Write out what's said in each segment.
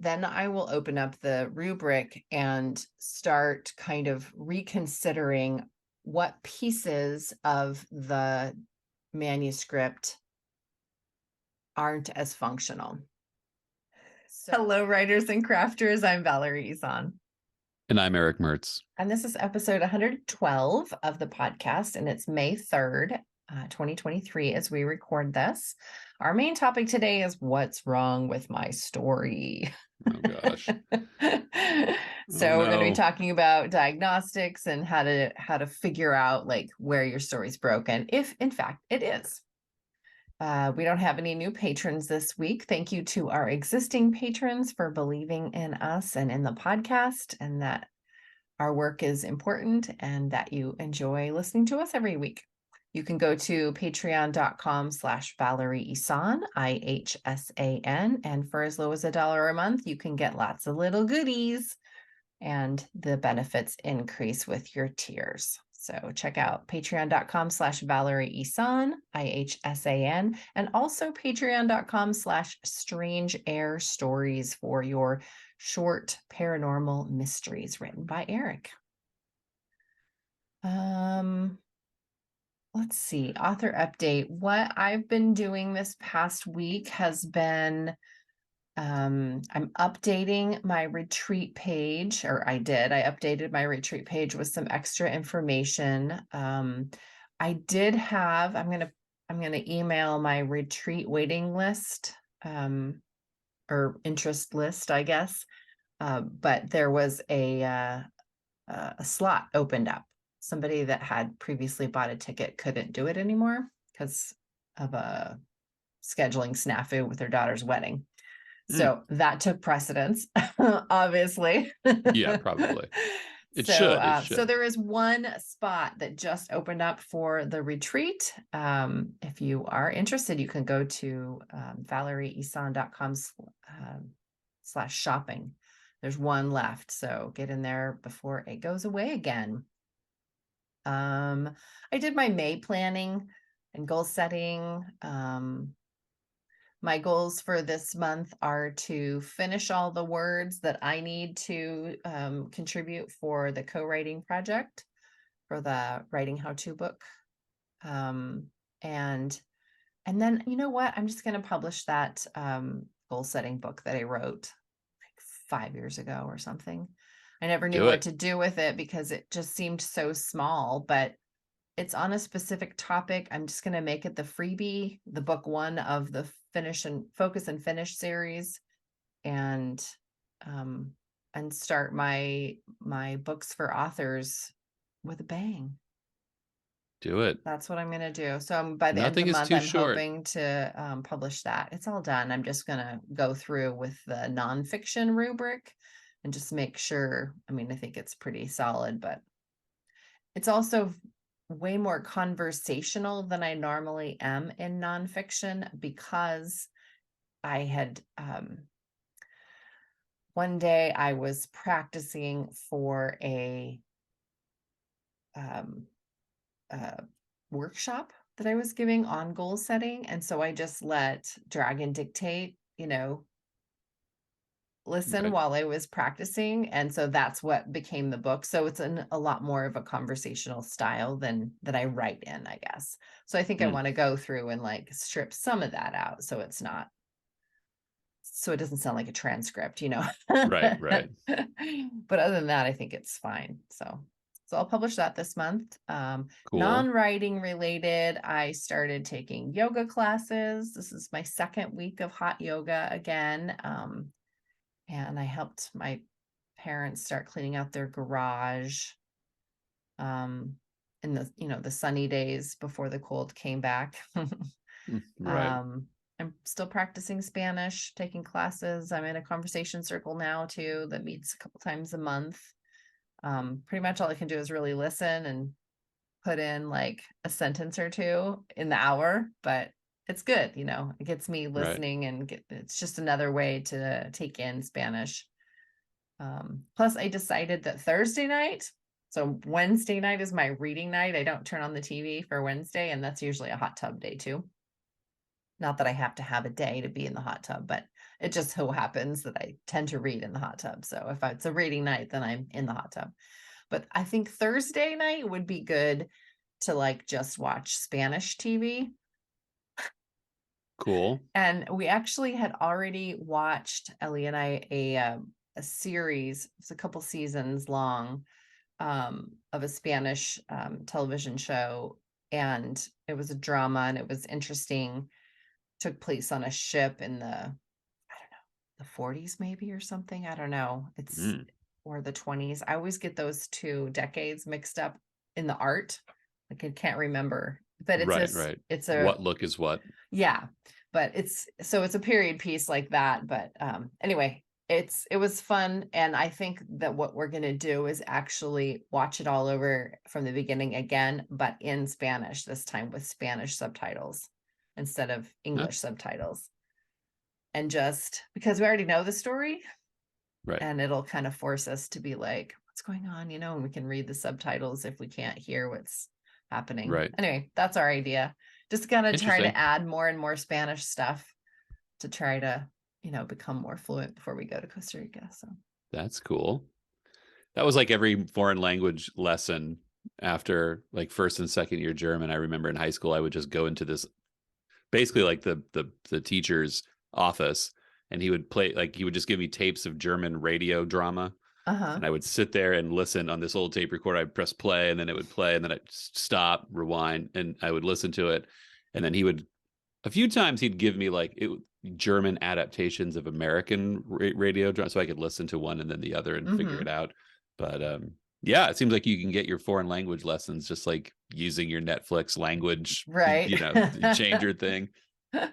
then I will open up the rubric and start kind of reconsidering what pieces of the manuscript aren't as functional. Hello, writers and crafters. I'm Valerie Isan. And I'm Eric Mertz. And this is episode 112 of the podcast, and it's May 3rd, 2023, as we record this. Our main topic today is what's wrong with my story. Oh, gosh. So we're going to be talking about diagnostics and how to figure out like where your story's broken, if in fact it is. We don't have any new patrons this week. Thank you to our existing patrons for believing in us and in the podcast, and that our work is important and that you enjoy listening to us every week. You can go to patreon.com/Valerie Isan, IHSAN, and for as low as $1 a month, you can get lots of little goodies, and the benefits increase with your tiers. So check out patreon.com/Valerie Isan, IHSAN, and also patreon.com/Strange Air Stories for your short paranormal mysteries written by Eric. Let's see, author update. What I've been doing this past week has been I'm updating my retreat page, or I updated my retreat page with some extra information. I did have, I'm going to email my retreat waiting list, or interest list, I guess. But there was a slot opened up. Somebody that had previously bought a ticket couldn't do it anymore because of a scheduling snafu with their daughter's wedding. So that took precedence, obviously. Yeah, probably. It should. So there is one spot that just opened up for the retreat. If you are interested, you can go to valerieisan.com/shopping. There's one left, so get in there before it goes away again. I did my May planning and goal setting. My goals for this month are to finish all the words that I need to contribute for the co-writing project for the writing how-to book. And then, you know what? I'm just going to publish that goal setting book that I wrote like 5 years ago or something. I never knew what to do with it because it just seemed so small, but it's on a specific topic. I'm just going to make it the freebie, the book one of the focus and finish series, and start my books for authors with a bang. Do it. That's what I'm going to do. So by the end of the month, I'm hoping to publish that. It's all done. I'm just going to go through with the nonfiction rubric and just make sure. I mean, I think it's pretty solid, but it's also way more conversational than I normally am in nonfiction, because I had one day I was practicing for a workshop that I was giving on goal setting, and so I just let Dragon dictate, listen while I was practicing, and so that's what became the book. So it's a lot more of a conversational style than that I write in, I guess. So I think I want to go through and like strip some of that out so it doesn't sound like a transcript, Right. But other than that, I think it's fine. So I'll publish that this month. Cool. Non-writing related, I started taking yoga classes. This is my second week of hot yoga again. And I helped my parents start cleaning out their garage in the sunny days before the cold came back. Right. I'm still practicing Spanish, taking classes. I'm in a conversation circle now too that meets a couple times a month. Pretty much all I can do is really listen and put in like a sentence or two in the hour, but it's good, it gets me listening, and it's just another way to take in Spanish. Plus I decided that Thursday night, so Wednesday night is my reading night. I don't turn on the TV for Wednesday, and that's usually a hot tub day too. Not that I have to have a day to be in the hot tub, but It just so happens that I tend to read in the hot tub. So if it's a reading night, then I'm in the hot tub. But I think Thursday night would be good to like just watch Spanish TV. Cool. And we actually had already watched, Ellie and I, a series. It's a couple seasons long, of a Spanish television show, and it was a drama and it was interesting. Took place on a ship in I don't know, the 40s maybe or something. I don't know. It's or the 20s. I always get those two decades mixed up in the art. Like I can't remember, but Right. it's a What look is what? Yeah, but it's a period piece like that. But anyway, it was fun, and I think that what we're gonna do is actually watch it all over from the beginning again, but in Spanish this time with Spanish subtitles instead of English subtitles. And just because we already know the story, Right. and it'll kind of force us to be like, what's going on, and we can read the subtitles if we can't hear what's happening. Right. Anyway, that's our idea. Just gonna try Interesting. to add more and more Spanish stuff to try to, become more fluent before we go to Costa Rica. So That's cool. That was like every foreign language lesson after like first and second year German. I remember in high school, I would just go into this basically like the teacher's office, and he would just give me tapes of German radio drama. And I would sit there and listen on this old tape recorder. I'd press play, and then it would play, and then I'd stop, rewind, and I would listen to it. And then a few times he'd give me like German adaptations of American radio drama, so I could listen to one and then the other and figure it out. But yeah, it seems like you can get your foreign language lessons just like using your Netflix language, right. changer thing. There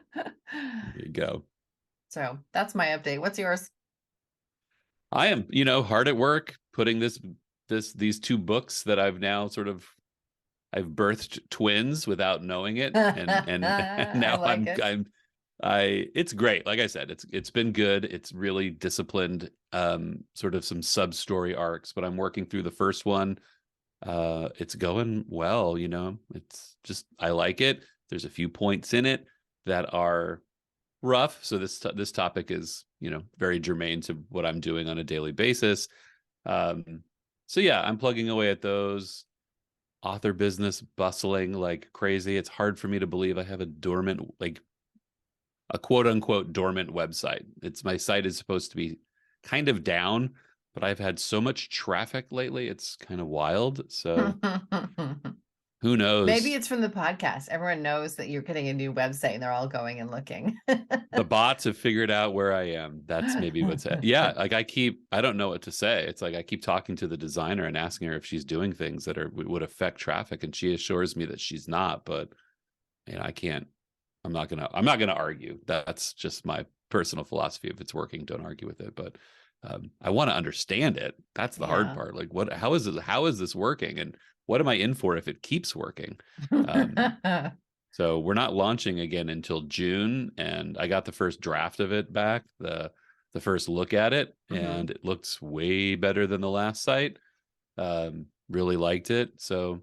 you go. So that's my update. What's yours? I am, hard at work putting these two books that I've now I've birthed twins without knowing it, and now it's great. Like I said, it's been good. It's really disciplined, sort of some sub story arcs, but I'm working through the first one. It's going well, it's just, I like it. There's a few points in it that are rough. So this topic is, very germane to what I'm doing on a daily basis. So yeah, I'm plugging away at those. Author business bustling like crazy. It's hard for me to believe I have a quote unquote dormant website. My site is supposed to be kind of down, but I've had so much traffic lately. It's kind of wild. So who knows? Maybe it's from the podcast. Everyone knows that you're getting a new website and they're all going and looking. The bots have figured out where I am. That's maybe what's it. Yeah. Like I don't know what to say. It's like I keep talking to the designer and asking her if she's doing things that would affect traffic. And she assures me that she's not, but I can't, I'm not going to argue. That's just my personal philosophy. If it's working, don't argue with it. But I want to understand it. That's the hard part. Like how is this working? And what am I in for if it keeps working? So we're not launching again until June, and I got the first draft of it back, the first look at it, and it looks way better than the last site. Really liked it. So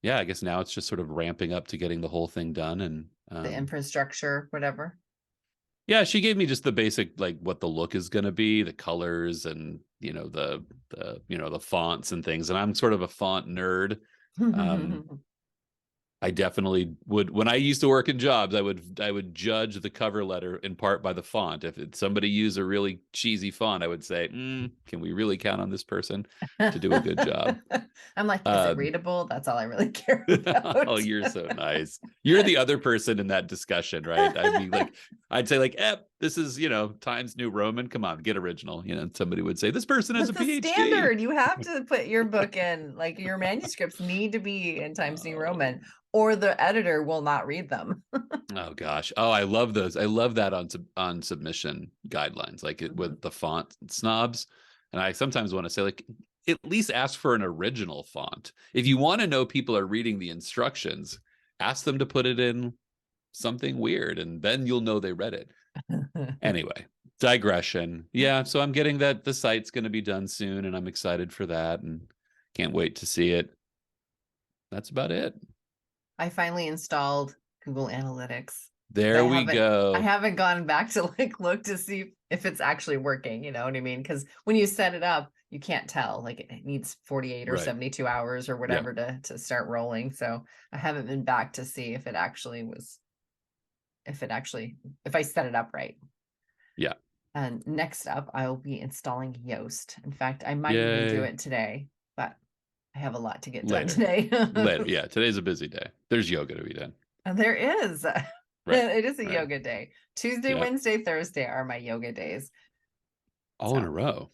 yeah, I guess now it's just sort of ramping up to getting the whole thing done, and the infrastructure, whatever. Yeah, she gave me just the basic, like what the look is going to be, the colors, and the fonts and things. And I'm sort of a font nerd. I definitely would. When I used to work in jobs, I would judge the cover letter in part by the font. If somebody used a really cheesy font, I would say, can we really count on this person to do a good job? I'm like, is it readable? That's all I really care about. Oh, you're so nice. You're the other person in that discussion, right? I'd be like, I'd say like, this is, Times New Roman. Come on, get original. Somebody would say this person has a PhD. Standard. You have to put your book in, like your manuscripts need to be in Times New Roman, or the editor will not read them. Oh gosh. Oh, I love those. I love that on submission guidelines, like with the font snobs. And I sometimes want to say, like, at least ask for an original font. If you want to know people are reading the instructions, ask them to put it in something weird, and then you'll know they read it. Anyway, digression. Yeah, so I'm getting that the site's going to be done soon, and I'm excited for that, and can't wait to see it. That's about it. I finally installed Google Analytics. There we I go. haven't gone back to like look to see if it's actually working, you know what I mean? Because when you set it up, you can't tell. Like it needs 48 or Right. 72 hours or Yeah. whatever to start rolling. So I haven't been back to see if it actually was, if I set it up right. Yeah. And next up, I will be installing Yoast. In fact, I might even do Yay. it today, but I have a lot to get done Later. today. Later. Yeah. Today's a busy day. There's yoga to be done. And there is. Right. It is a Right. yoga day. Tuesday, Yeah. Wednesday, Thursday are my yoga days. All in a So row.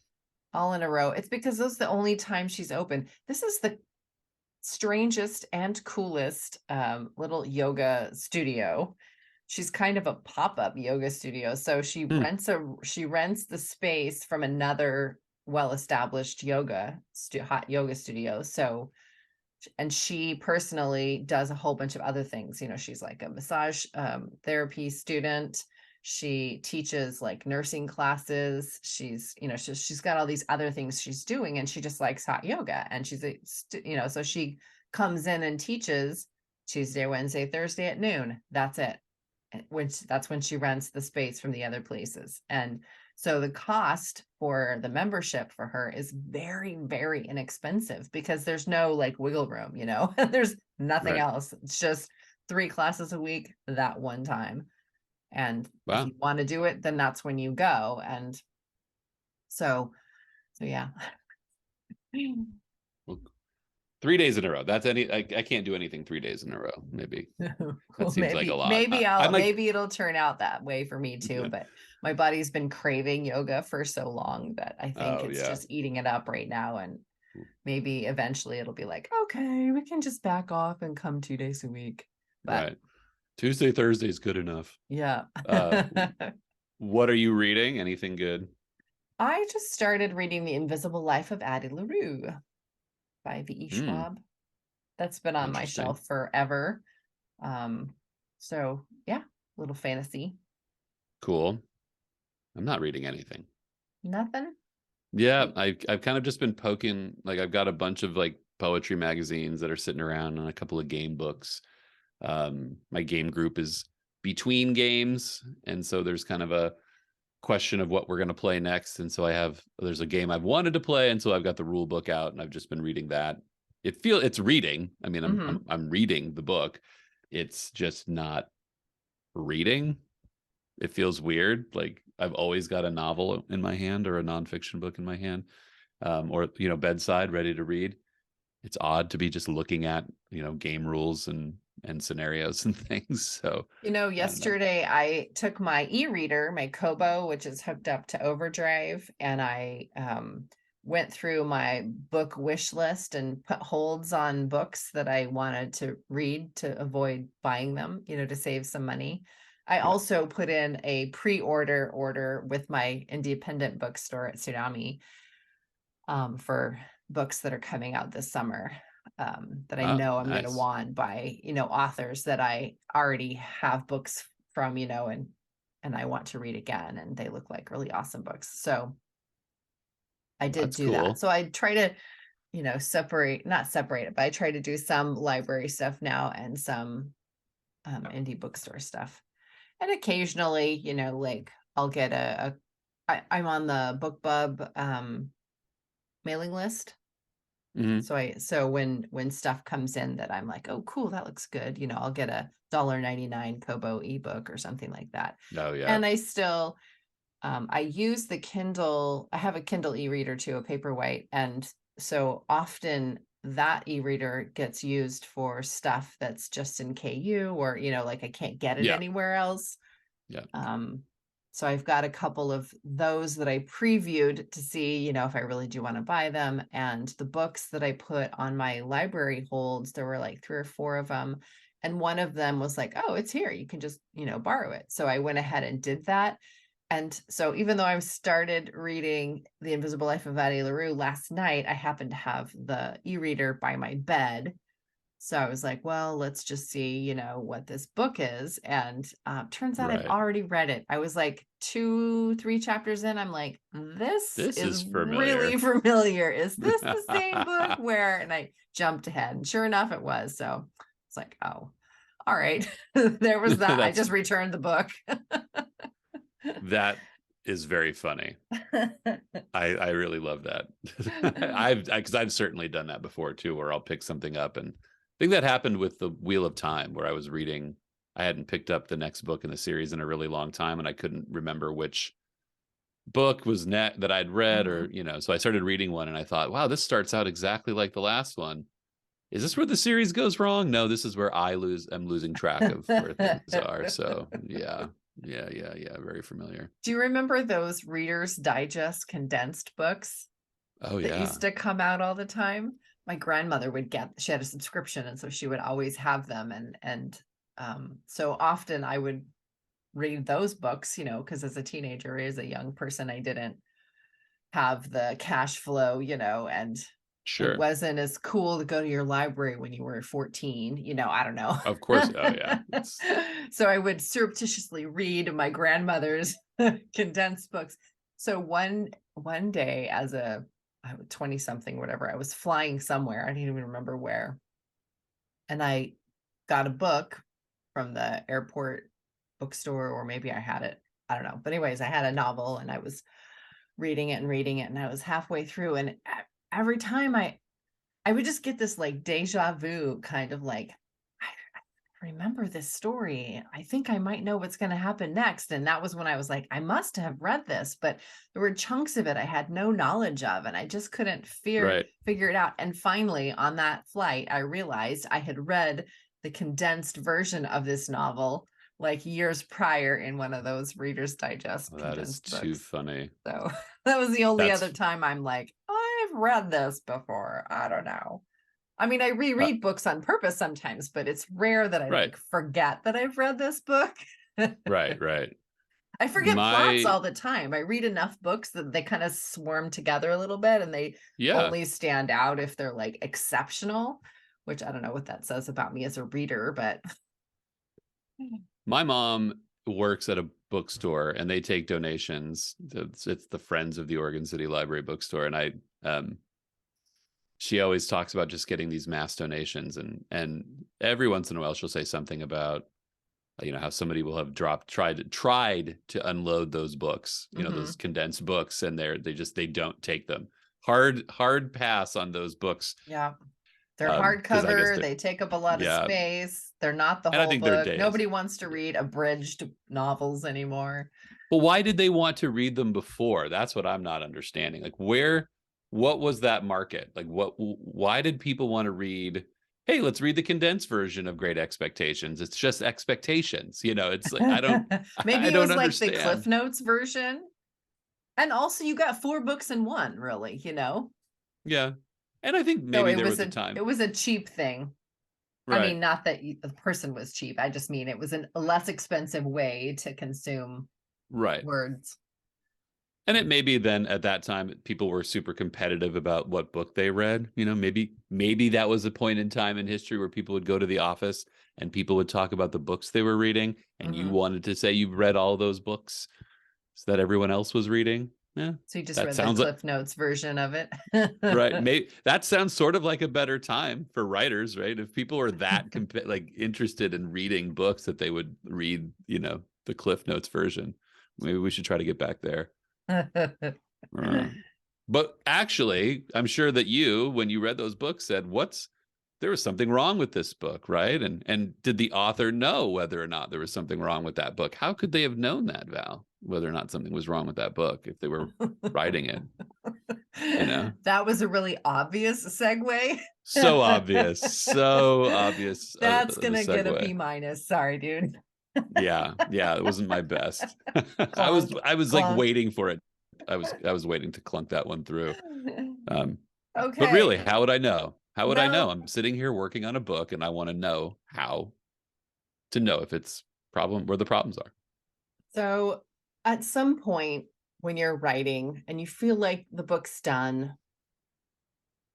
all in a row. It's because those are the only time she's open. This is the strangest and coolest little yoga studio. She's kind of a pop-up yoga studio. So Hmm. she rents the space from another well-established hot yoga studio. So and she personally does a whole bunch of other things. You know, she's like a massage therapy student. She teaches like nursing classes. She's got all these other things she's doing, and she just likes hot yoga. And so she comes in and teaches Tuesday, Wednesday, Thursday at noon. That's it. That's when she rents the space from the other places. And so the cost for the membership for her is very, very inexpensive because there's no like wiggle room, you know, there's nothing Right. else. It's just 3 classes a week that one time. And if Wow. you want to do it, then that's when you go. And so yeah. Well, 3 days in a row. That's I can't do anything 3 days in a row. Maybe that Well, seems like a lot. I'm like, maybe it'll turn out that way for me too, yeah. but my body's been craving yoga for so long that I think Oh it's yeah. just eating it up right now. And maybe eventually it'll be like, okay, we can just back off and come 2 days a week. But Right. Tuesday, Thursday is good enough. yeah. Uh, what are you reading? Anything good? I just started reading The Invisible Life of Addie LaRue by V.E. Hmm. Schwab. That's been on my Interesting. shelf forever. Um, so yeah, little fantasy. Cool. I'm not reading anything. Nothing. Yeah, Like, I've kind of just been poking. Like I've got a bunch of like poetry magazines that are sitting around and a couple of game books. My game group is between games, and so there's kind of a question of what we're going to play next. And so there's a game I've wanted to play, and so I've got the rule book out, and I've just been reading that. It's reading. I mean, mm-hmm. I'm reading the book. It's just not reading. It feels weird. Like I've always got a novel in my hand or a nonfiction book in my hand, or bedside, ready to read. It's odd to be just looking at game rules and scenarios and things. So I don't know. Yesterday I took my e-reader, my Kobo, which is hooked up to Overdrive, and I went through my book wish list and put holds on books that I wanted to read to avoid buying them, to save some money. I Yeah. also put in a pre-order order with my independent bookstore at Tsunami for books that are coming out this summer, that I Oh, know I'm going to nice. want by, authors that I already have books from, and I want to read again, and they look like really awesome books. So I Well, did that's do that. cool. So I try to, not separate it, but I try to do some library stuff now and some indie bookstore stuff. And occasionally, like I'll get I'm on the BookBub mailing list. Hmm. So when stuff comes in that I'm like, oh cool, that looks good, I'll get a $1.99 Kobo ebook or something like that. Oh yeah. And I still I use the Kindle. I have a Kindle e-reader too, a Paperwhite, and so often that e-reader gets used for stuff that's just in KU, or like I can't get it Yeah. anywhere else. Yeah. Um, so I've got a couple of those that I previewed to see, if I really do want to buy them. And the books that I put on my library holds, there were like 3 or 4 of them. And one of them was like, oh, it's here. You can just, borrow it. So I went ahead and did that. And so even though I've started reading The Invisible Life of Addie LaRue last night, I happened to have the e-reader by my bed. So I was like, well, let's just see, what this book is. And turns out I've Right. already read it. I was like 2, 3 chapters in. I'm like, this This is is really familiar. familiar. Is this the same book where? And I jumped ahead. And sure enough, it was. So it's like, oh. All right. There was that. I That's just returned the book. that is very funny. I really love that. Because I've certainly done that before too, where I'll pick something up, and I think that happened with the Wheel of Time, where I was reading. I hadn't picked up the next book in the series in a really long time, and I couldn't remember which book was net that I'd read, or Mhm. so I started reading one, and I thought, wow, this starts out exactly like the last one. Is this where the series goes wrong? No, this is where am losing track of where things are. So yeah, yeah, very familiar. Do you remember those Reader's Digest condensed books Oh that yeah, used to come out all the time? My grandmother would she had a subscription, and so she would always have them. And so often I would read those books, because as a teenager, as a young person, I didn't have the cash flow, and it sure. wasn't as cool to go to your library when you were 14, I don't know. Of course. Oh yeah. It's So I would surreptitiously read my grandmother's condensed books. So one day, as I was 20 something, whatever, I was flying somewhere. I don't even remember where. And I got a book from the airport bookstore, or maybe I had it. I don't know. But anyways, I had a novel, and I was reading it, and I was halfway through, and every time I would just get this like deja vu kind of like, I remember this story. I think I might know what's going to happen next. And that was when I was like, I must have read this, but there were chunks of it I had no knowledge of, and I just couldn't right. figure it out. And finally, on that flight, I realized I had read the condensed version of this novel like years prior in one of those Reader's Digest That is condensed too books. funny. So that was the only other That's time I'm like, I've read this before. I don't know. I mean, I uh, reread books on purpose sometimes, but it's rare that I right. like forget that I've read this book. Right. I forget plots My all the time. I read enough books that they kind of swarm together a little bit, and they yeah. only stand out if they're like exceptional, which I don't know what that says about me as a reader, but My mom works at a bookstore, and they take donations. It's the Friends of the Oregon City Library bookstore, and she always talks about just getting these mass donations, and every once in a while she'll say something about how somebody will have tried to unload those books, those Mhm. condensed books, and they don't take them. Hard pass on those books. Yeah. They're Because I guess hardcover, they take up a lot of yeah, space. They're not the and I whole think their book. day is Nobody wants to read abridged novels anymore. well, why did they want to read them before? That's what I'm not understanding. Like what was that market? Like why did people want to read, hey, let's read the condensed version of Great Expectations. It's just expectations. It's like Maybe I it don't was like the Cliff understand. Notes version. And also you got four books in one, really, Yeah. And I think So maybe it there was was a it time. was a cheap thing. I Right. mean, not that the person was cheap. I just mean it was a less expensive way to consume Right. words. And it may be then at that time people were super competitive about what book they read. Maybe that was a point in time in history where people would go to the office and people would talk about the books they were reading, and you Mhm. wanted to say you've read all those books so that everyone else was reading. Yeah, So you just that read the sounds like Cliff Notes version of it. right. That sounds sort of like a better time for writers, right? If people are that like interested in reading books that they would read, the Cliff Notes version. Maybe we should try to get back there. Uh, but actually, I'm sure that when you read those books, said, there was something wrong with this book, right? And did the author know whether or not there was something wrong with that book? How could they have known that, Val, whether or not something was wrong with that book if they were writing it? You know, That was a really obvious segue. so obvious That's the gonna get a B segue. minus. Sorry, dude. Yeah, it wasn't my best. Clunk, I was like clunk. waiting for it. I was waiting to clunk that one through. Um, But really, Okay. how would I know? How would I know? Well, I'm sitting here working on a book, and I want to know how to know if it's problem where the problems are. so at some point when you're writing and you feel like the book's done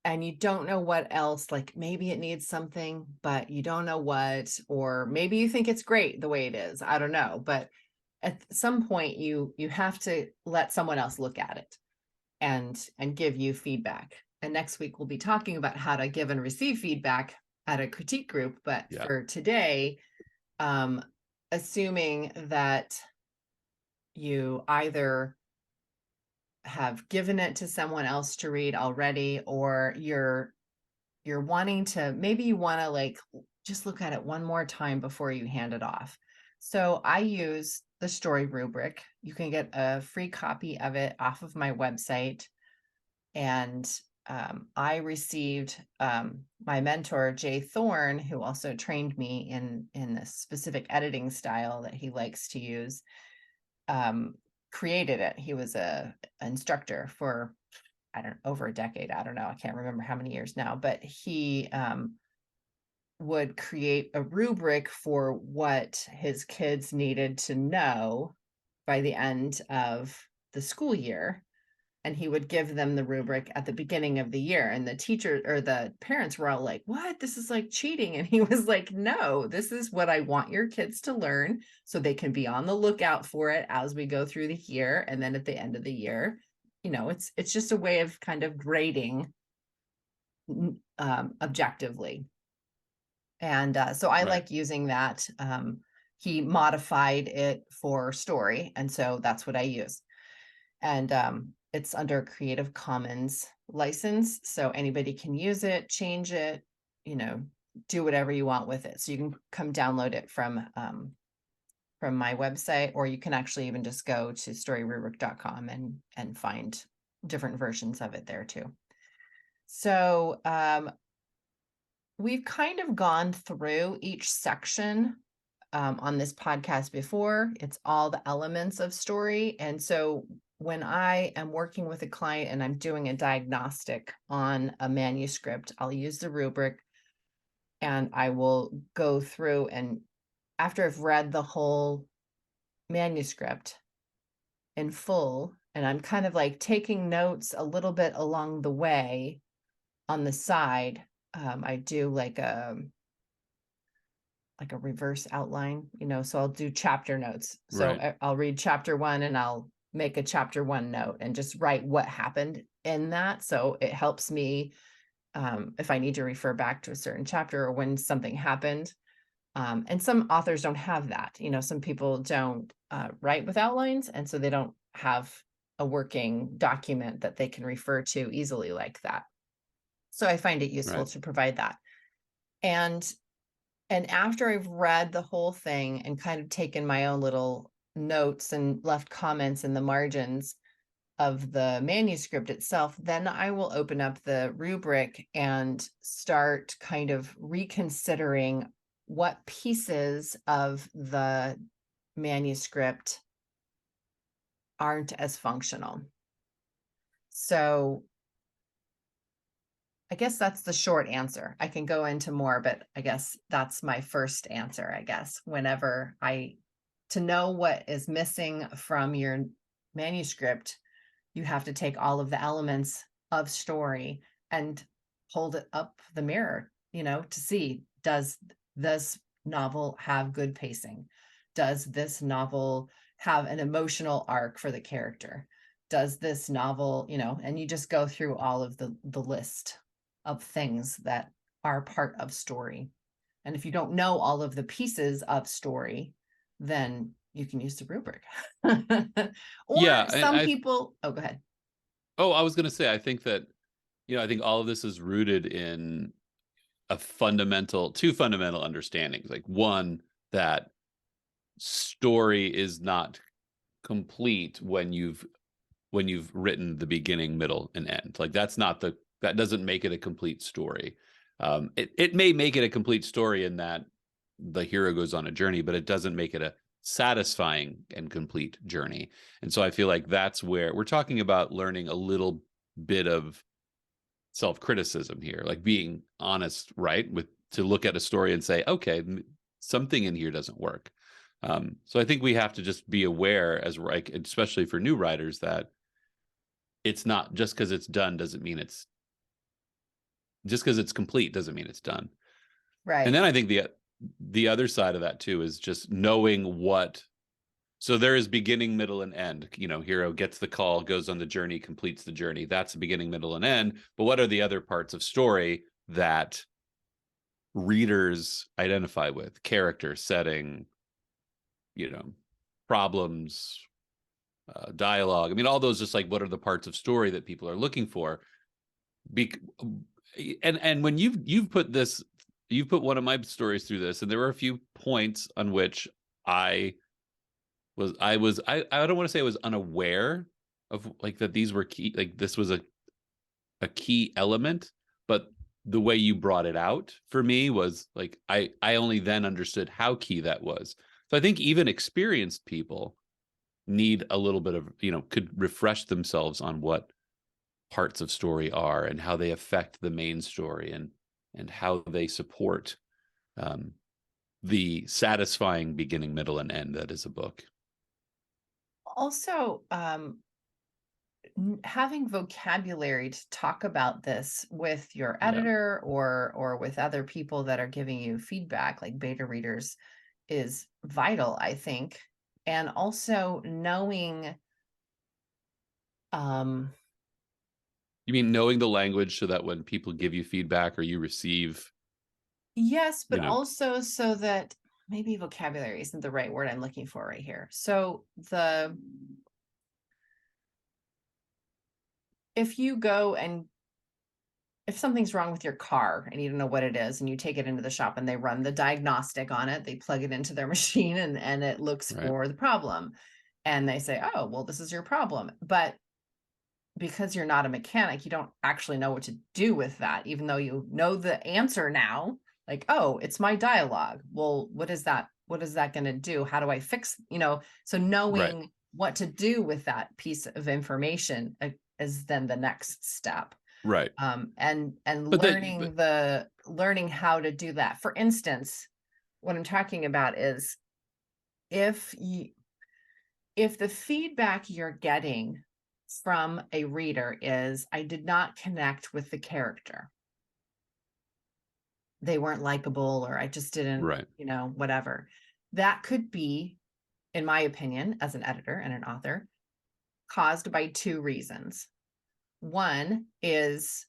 and you don't know what else, like maybe it needs something, but you don't know what, or maybe you think it's great the way it is. I don't know. But at some point you have to let someone else look at it and give you feedback. And next week we'll be talking about how to give and receive feedback at a critique group. But Yeah. for today, um, assuming that you either have given it to someone else to read already, or you're wanting to, maybe you want to like just look at it one more time before you hand it off. So I use the story rubric. You can get a free copy of it off of my website. And I received my mentor, Jay Thorne, who also trained me in this specific editing style that he likes to use, um, created it. He was a instructor for, I don't know, over a decade. I don't know. I can't remember how many years now, but he would create a rubric for what his kids needed to know by the end of the school year. And he would give them the rubric at the beginning of the year. And the teacher or the parents were all like, what? This is like cheating. And he was like, no, this is what I want your kids to learn so they can be on the lookout for it as we go through the year. And then at the end of the year, it's just a way of kind of grading objectively. And so I Right. like using that. He modified it for story. And so that's what I use. And it's under Creative Commons license. So anybody can use it, change it, you know, do whatever you want with it. So you can come download it from my website, or you can actually even just go to storyrubric.com and find different versions of it there too. So we've kind of gone through each section on this podcast before. It's all the elements of story. And so when I am working with a client and I'm doing a diagnostic on a manuscript, I'll use the rubric and I will go through, and after I've read the whole manuscript in full, and I'm kind of like taking notes a little bit along the way on the side, I do like a reverse outline, so I'll do chapter notes. So Right. I'll read chapter 1 and I'll make a chapter 1 note and just write what happened in that. So it helps me if I need to refer back to a certain chapter or when something happened. And some authors don't have that. Some people don't write with outlines, and so they don't have a working document that they can refer to easily like that. So I find it useful Right. to provide that. And after I've read the whole thing and kind of taken my own little notes and left comments in the margins of the manuscript itself, then I will open up the rubric and start kind of reconsidering what pieces of the manuscript aren't as functional. So I guess that's the short answer. I can go into more, but I guess that's my first answer, I guess. To know what is missing from your manuscript, you have to take all of the elements of story and hold it up the mirror, to see, does this novel have good pacing? Does this novel have an emotional arc for the character? Does this novel, and you just go through all of the list of things that are part of story. And if you don't know all of the pieces of story, then you can use the rubric. Yeah. Or And some people, oh, go ahead. I was going to say, I think that, I think all of this is rooted in two fundamental understandings. Like, one, that story is not complete when you've written the beginning, middle, and end. Like, that doesn't make it a complete story. It may make it a complete story in that the hero goes on a journey, but it doesn't make it a satisfying and complete journey. And so I feel like that's where we're talking about learning a little bit of self-criticism here, like being honest, right? To look at a story and say, okay, something in here doesn't work. So I think we have to just be aware, as like, especially for new writers, that it's not just because it's done doesn't mean it's just because it's complete doesn't mean it's done. And Right. then I think the other side of that too is just knowing what. So there is beginning, middle, and end. Hero gets the call, goes on the journey, completes the journey. That's the beginning, middle, and end. But what are the other parts of story that readers identify with: character, setting, you know, problems, dialogue. I mean, all those, just like, what are the parts of story that people are looking for? Be- and when you've put this, you've put one of my stories through this, and there were a few points on which I I don't want to say I was unaware of, like, that these were key, like this was a key element, but the way you brought it out for me was like, I only then understood how key that was. So I think even experienced people need a little bit of, could refresh themselves on what parts of story are and how they affect the main story, and how they support um, the satisfying beginning, middle, and end that is a book. Also, having vocabulary to talk about this with your Yeah. editor or with other people that are giving you feedback, like beta readers, is vital, I think. And also knowing, um, You mean knowing the language so that when people give you feedback or you receive, yes, you but know, also so that maybe vocabulary isn't the right word I'm looking for right here. So the if you go and if something's wrong with your car and you don't know what it is and you take it into the shop and they run the diagnostic on it, they plug it into their machine and it looks right, for the problem. And they say, oh, well, this is your problem. But because you're not a mechanic, you don't actually know what to do with that, even though you know the answer now. Like, oh, it's my dialogue. Well, what is that? What is that going to do? How do I fix, so right, knowing what to do with that piece of information is then the next step. right. And But that, learning how to do that. For instance, what I'm talking about is if you if the feedback you're getting from a reader is, I did not connect with the character, they weren't likable, or I just didn't, right, whatever, that could be, in my opinion, as an editor and an author, caused by two reasons. One is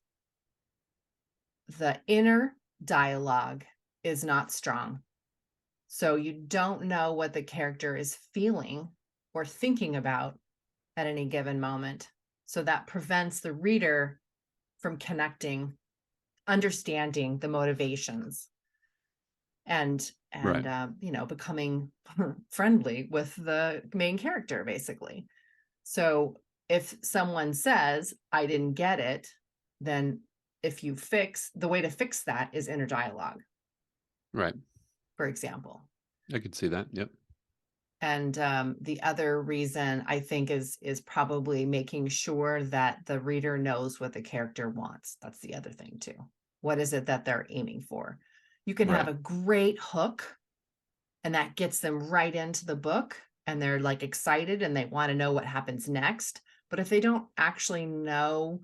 the inner dialogue is not strong. So you don't know what the character is feeling or thinking about at any given moment. So that prevents the reader from connecting, understanding the motivations, and right, becoming friendly with the main character, basically. So if someone says, I didn't get it, then if you fix the way to fix that is inner dialogue, right. for example. I could see that. Yep. And the other reason I think is probably making sure that the reader knows what the character wants. That's the other thing too. What is it that they're aiming for? You can have Right, a great hook and that gets them right into the book and they're like excited and they want to know what happens next. But if they don't actually know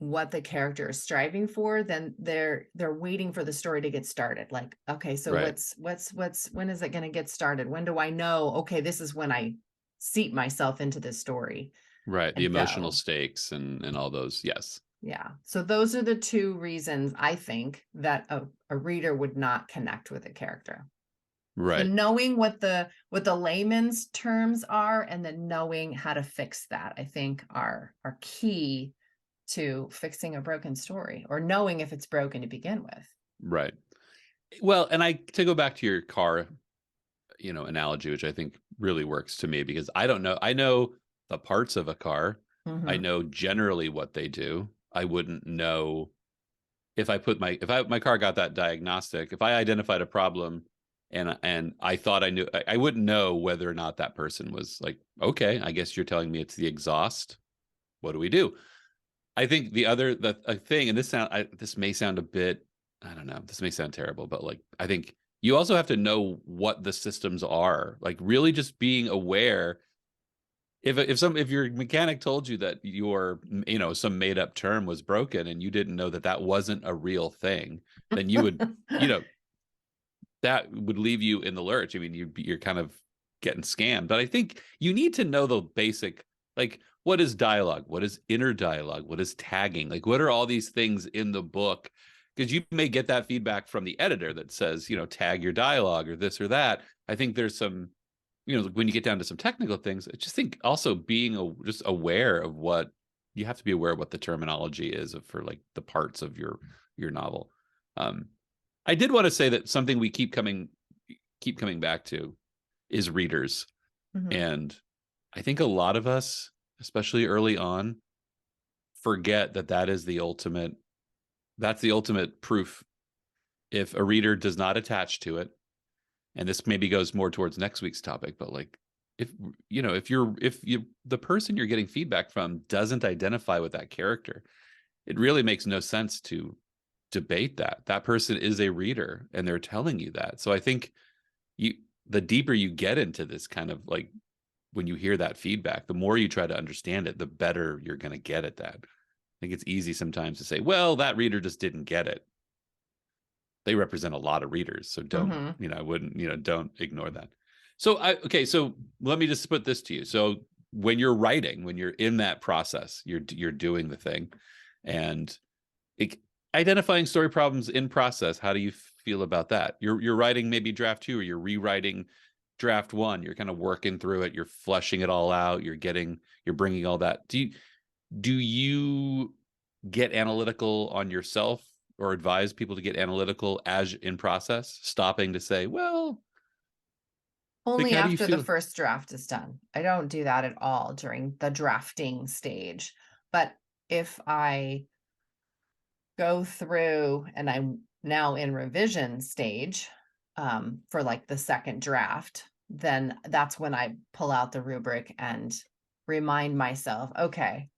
what the character is striving for, then they're waiting for the story to get started. Like, okay, so right, what's when is it going to get started? When do I know, okay, this is when I seat myself into this story right. The and emotional go. stakes and all those. Yes. Yeah. So those are the two reasons I think that a reader would not connect with a character. So Right, knowing what the layman's terms are and then knowing how to fix that, I think are key to fixing a broken story, or knowing if it's broken to begin with. right. Well, and to go back to your car, analogy, which I think really works to me, because I don't know. I know the parts of a car. I Mhm. know generally what they do. I wouldn't know if my car got that diagnostic, if I identified a problem and I thought I knew, I wouldn't know whether or not that person was like, okay, I guess you're telling me it's the exhaust. What do we do? I think the a thing, and this may sound a bit, I don't know, this may sound terrible, but like, I think you also have to know what the systems are. Like, really just being aware. If your mechanic told you that your, some made up term was broken and you didn't know that that wasn't a real thing, then you know that would leave you in the lurch. I mean, you're kind of getting scammed. But I think you need to know the basic, like, what is dialogue? What is inner dialogue? What is tagging? Like, what are all these things in the book? because you may get that feedback from the editor that says, tag your dialogue or this or that. I think there's some, when you get down to some technical things, I just think also being just aware of what you have to be aware of what the terminology is for like the parts of your novel. I did want to say that something we keep coming back to is readers. Mhm. And I think a lot of us, especially early on, forget that that's the ultimate proof. If a reader does not attach to it, and this maybe goes more towards next week's topic, but like if the person you're getting feedback from doesn't identify with that character, it really makes no sense to debate that person is a reader and they're telling you that. So I think the deeper you get into this kind of like, when you hear that feedback, the more you try to understand it, the better you're going to get at that. I think it's easy sometimes to say, well, that reader just didn't get it. They represent a lot of readers. So Mhm. I wouldn't, don't ignore that. So so let me just put this to you. So when you're writing, when you're in that process, you're doing the thing, and identifying story problems in process, how do you feel about that? You're writing maybe draft 2, or you're rewriting draft 1. You're kind of working through it. You're fleshing it all out. You're bringing all that. Do you get analytical on yourself, or advise people to get analytical as in process, stopping to say, well, like, Only how do you after the feel? first draft is done. I don't do that at all during the drafting stage. But if I go through and I'm now in revision stage, for like the second draft, then that's when I pull out the rubric and remind myself, okay,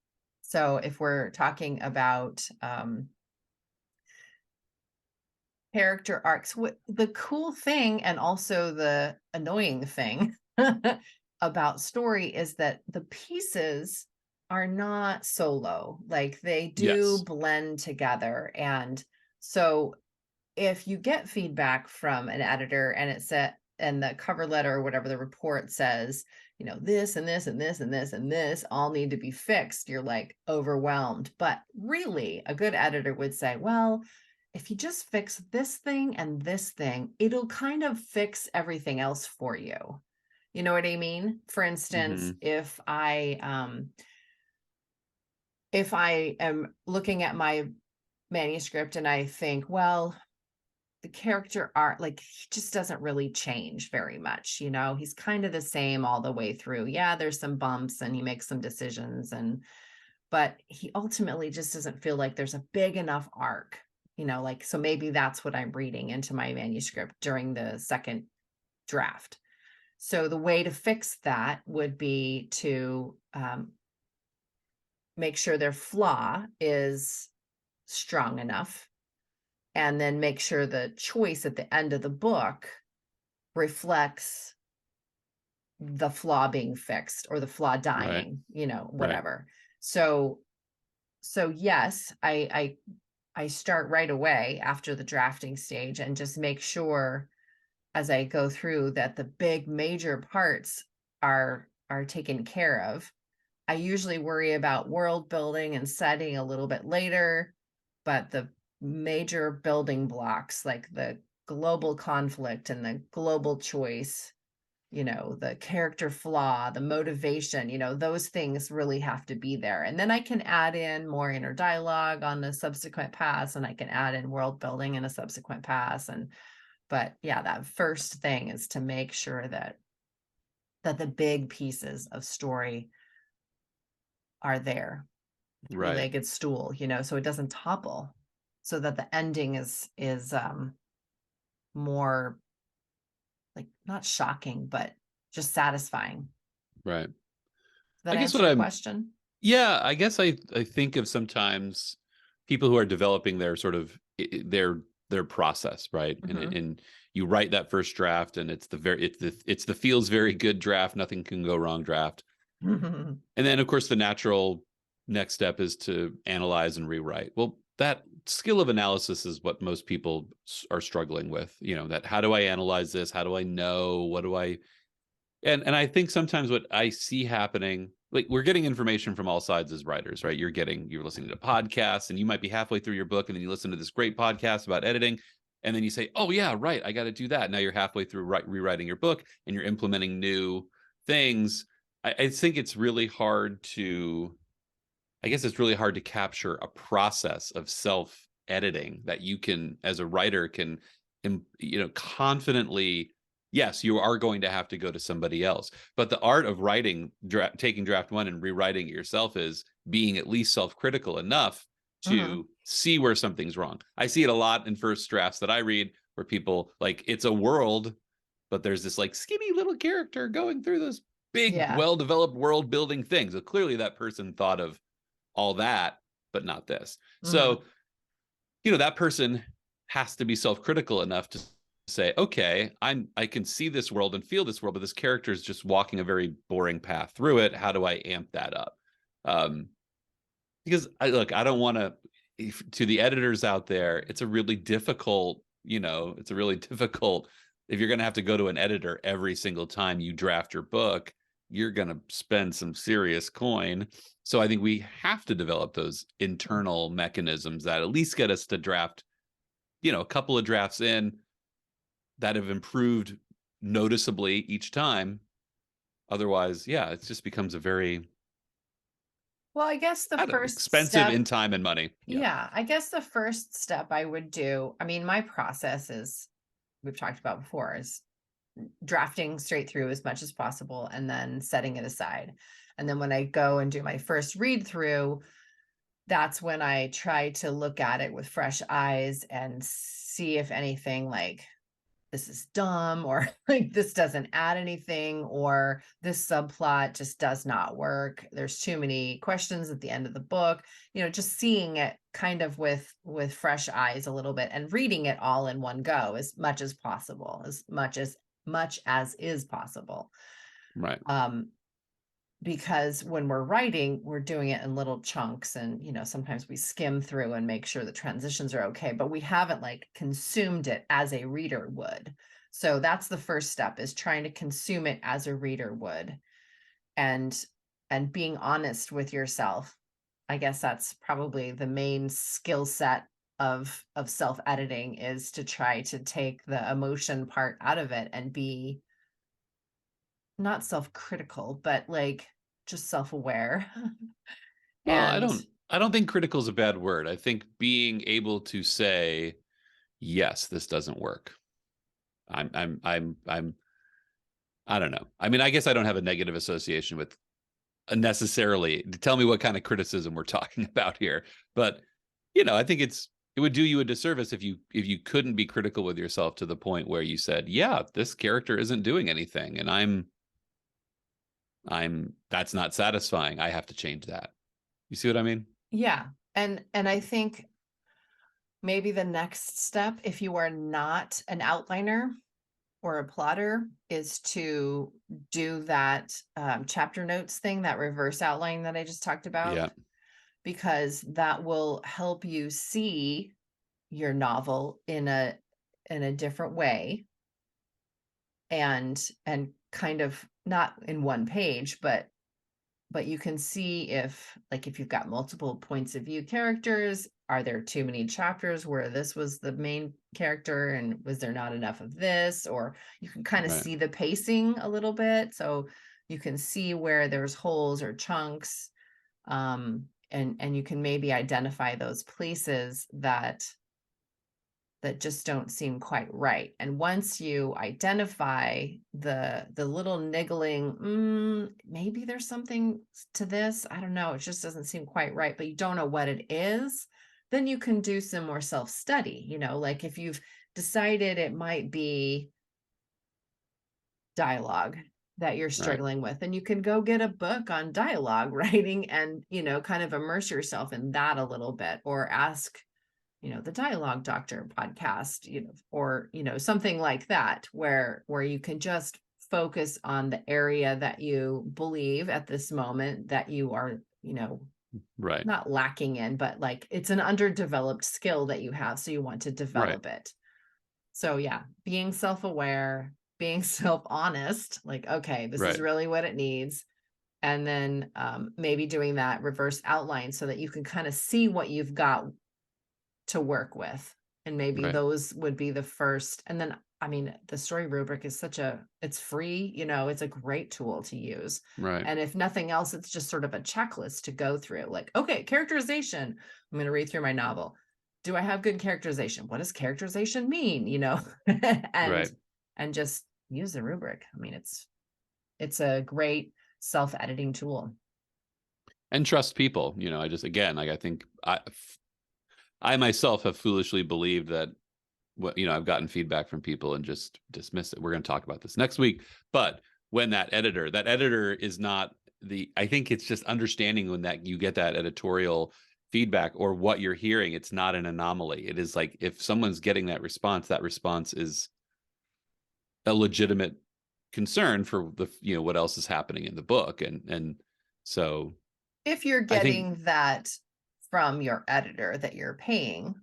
so if we're talking about character arcs, the cool thing and also the annoying thing about story is that the pieces are not solo, like they do Yes. blend together. And so if you get feedback from an editor and it said, and the cover letter or whatever the report says, this and this and this and this and this all need to be fixed, you're like overwhelmed. But really, a good editor would say, well, if you just fix this thing and this thing, it'll kind of fix everything else for you. You know what I mean? For instance, Mm-hmm. if I am looking at my manuscript and I think, well, the character art, like, he just doesn't really change very much. He's kind of the same all the way through. Yeah, there's some bumps and he makes some decisions, but he ultimately just doesn't feel like there's a big enough arc, like, so maybe that's what I'm reading into my manuscript during the second draft. So the way to fix that would be to make sure their flaw is strong enough, and then make sure the choice at the end of the book reflects the flaw being fixed or the flaw Right. dying, Right. whatever. So yes, I start right away after the drafting stage and just make sure as I go through that the big major parts are taken care of. I usually worry about world building and setting a little bit later, but the major building blocks like the global conflict and the global choice, the character flaw, the motivation, those things really have to be there. And then I can add in more inner dialogue on the subsequent pass, and I can add in world building in a subsequent pass. But yeah, that first thing is to make sure that the big pieces of story are there, Right. three-legged stool, so it doesn't topple, so that the ending is more like not shocking, but just satisfying. Right. Does that I guess answer what your I'm question? Yeah, I guess I think of sometimes people who are developing their sort of their process, right? Mm-hmm. And you write that first draft, and it's the feels very good draft, nothing can go wrong draft. And then of course the natural next step is to analyze and rewrite. Well, that skill of analysis is what most people are struggling with. That, how do I analyze this? How do I know? What do I And I think sometimes what I see happening, like we're getting information from all sides as writers, right? You're listening to podcasts, and you might be halfway through your book, and then you listen to this great podcast about editing, and then you say, "Oh yeah, right, I got to do that." Now you're halfway through rewriting your book, and you're implementing new things. I think it's really hard to. I guess it's really hard to capture a process of self editing that you can, as a writer, can, confidently. Yes, you are going to have to go to somebody else, but the art of writing, taking draft one and rewriting it yourself is being at least self-critical enough Mhm. to see where something's wrong. I see it a lot in first drafts that I read where people like it's a world, but there's this like skinny little character going through this big, Yeah. well-developed world building thing. So clearly that person thought of all that, but not this. Mhm. So, that person has to be self-critical enough to say, okay, I can see this world and feel this world, but this character is just walking a very boring path through it. How do I amp that up? Um, because I don't want to the editors out there, it's a really difficult, it's a really difficult if you're going to have to go to an editor every single time you draft your book, you're going to spend some serious coin. So I think we have to develop those internal mechanisms that at least get us to draft, a couple of drafts in that have improved noticeably each time. Otherwise, yeah, it just becomes a very, Well, I guess the I don't know, first expensive step in time and money. Yeah. yeah, I guess the first step I would do, I mean, my process is we've talked about before is drafting straight through as much as possible and then setting it aside. And then when I go and do my first read through, that's when I try to look at it with fresh eyes and see if anything like this is dumb or like this doesn't add anything or this subplot just does not work. There's too many questions at the end of the book. Just seeing it kind of with fresh eyes a little bit and reading it all in one go as much as possible, as much as is possible. Right. Um because when we're writing, we're doing it in little chunks and, sometimes we skim through and make sure the transitions are okay, but we haven't like consumed it as a reader would. So that's the first step is trying to consume it as a reader would and being honest with yourself. I guess that's probably the main skill set of self-editing is to try to take the emotion part out of it and be not self-critical, but like just self-aware. Well, And I don't think critical is a bad word. I think being able to say, yes, this doesn't work. I'm I don't know. I mean, I guess I don't have a negative association with necessarily. Tell me what kind of criticism we're talking about here. But, I think it would do you a disservice if you couldn't be critical with yourself to the point where you said, yeah, this character isn't doing anything and I'm that's not satisfying. I have to change that. You see what I mean? yeah, and I think maybe the next step, if you are not an outliner or a plotter, is to do that chapter notes thing, that reverse outline that I just talked about, Yeah. because that will help you see your novel in a different way and kind of not in one page, but you can see if like if you've got multiple points of view characters, are there too many chapters where this was the main character and was there not enough of this, or you can kind of Right. see the pacing a little bit, so you can see where there's holes or chunks, and you can maybe identify those places that just don't seem quite right. And once you identify the little niggling, maybe there's something to this, I don't know, it just doesn't seem quite right, but you don't know what it is, then you can do some more self-study, like if you've decided it might be dialogue that you're Right. struggling with, and you can go get a book on dialogue writing and, kind of immerse yourself in that a little bit, or ask the Dialogue Doctor podcast, or, something like that, where you can just focus on the area that you believe at this moment that you are, Right. not lacking in, but like it's an underdeveloped skill that you have. So you want to Right. develop it. So yeah, being self-aware, being self-honest, like, okay, this is Right. really what it needs. and then maybe doing that reverse outline so that you can kind of see what you've got to work with. And maybe Right. those would be the first. And then, I mean, the story rubric is it's free, it's a great tool to use. Right. And if nothing else, it's just sort of a checklist to go through. Like, okay, characterization. I'm going to read through my novel. Do I have good characterization? What does characterization mean? and Right. and just use the rubric. I mean, it's a great self-editing tool. And trust people. I just, again, like, I think I myself have foolishly believed that I've gotten feedback from people and just dismiss it. We're going to talk about this next week. But when that editor is not I think it's just understanding when that you get that editorial feedback or what you're hearing, it's not an anomaly. It is like, if someone's getting that response is a legitimate concern for what else is happening in the book. And so If you're I think, getting that from your editor that you're paying,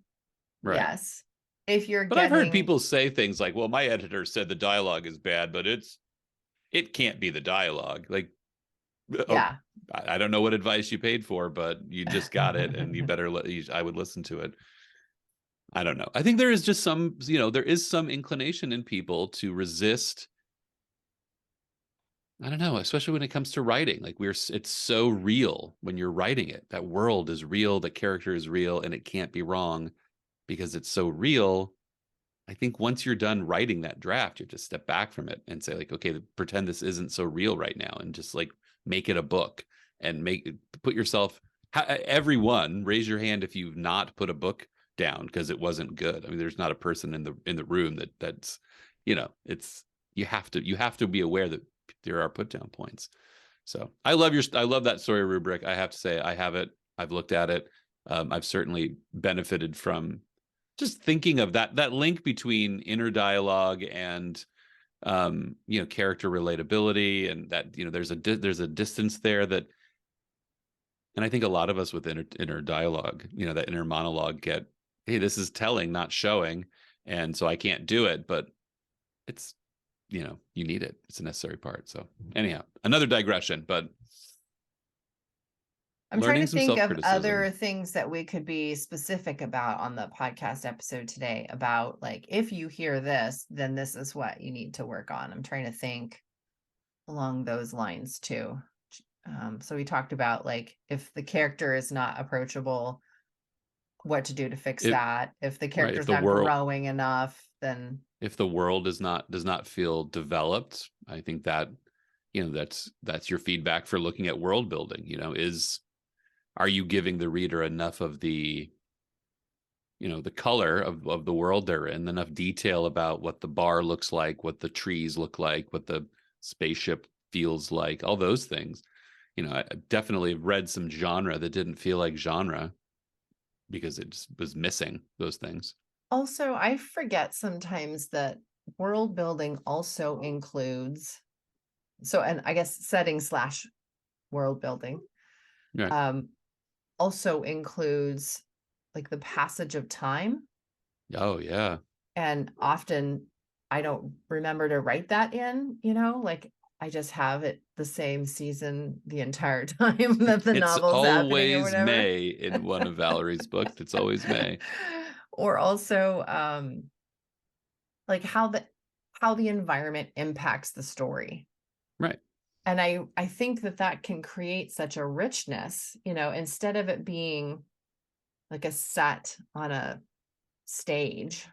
right. yes. If you're But I've heard getting people say things like, well, my editor said the dialogue is bad, but it can't be the dialogue. Like, oh, yeah. I don't know what advice you paid for, but you just got it, and you better I would listen to it. I don't know. I think there is just there is some inclination in people to resist. I don't know, especially when it comes to writing. Like, it's so real when you're writing it. That world is real, the character is real, and it can't be wrong because it's so real. I think once you're done writing that draft, you have to step back from it and say, like, okay, pretend this isn't so real right now, and just like make it a book and put yourself. Everyone, raise your hand if you've not put a book down because it wasn't good. I mean, there's not a person in the room that's, it's you have to be aware that there are put down points. So I love that story rubric. I have to say, I have it. I've looked at it. I've certainly benefited from just thinking of that link between inner dialogue and character relatability, and that there's a distance there that. And I think a lot of us with inner dialogue, that inner monologue, get, hey, this is telling, not showing, and so I can't do it, but it's you need it. It's a necessary part. So anyhow, another digression, but I'm trying learning to some think of self-criticism. other things that we could be specific about on the podcast episode today about, like, if you hear this, then this is what you need to work on. I'm trying to think along those lines too. So we talked about, like, if the character is not approachable, what to do to fix It that. If the right. If character's the not world growing enough, then if the world does not feel developed, I think that that's your feedback for looking at world building. Are you giving the reader enough of the color of the world they're in, enough detail about what the bar looks like, what the trees look like, what the spaceship feels like, all those things. I definitely read some genre that didn't feel like genre because it just was missing those things. also I forget sometimes that world building also includes, and I guess setting slash world building Right. um also includes, like, the passage of time. Oh yeah. And often I don't remember to write that in, like, I just have it the same season the entire time that the It's novel's happening or always whatever. May in one of Valerie's books. It's always May. Or also like how the environment impacts the story. Right. And I think that can create such a richness, instead of it being like a set on a stage,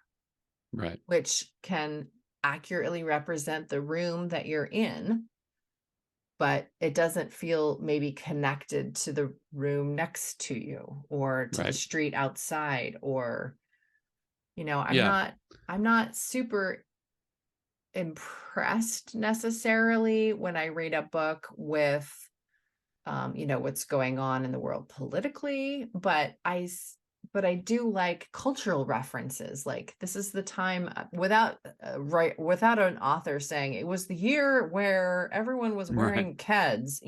Right. which can accurately represent the room that you're in, but it doesn't feel maybe connected to the room next to you or to the Right. street outside, or I'm Yeah. not super impressed necessarily when I read a book with what's going on in the world politically, but I do like cultural references. Like, this is the time, without an author saying it was the year where everyone was Right. wearing keds,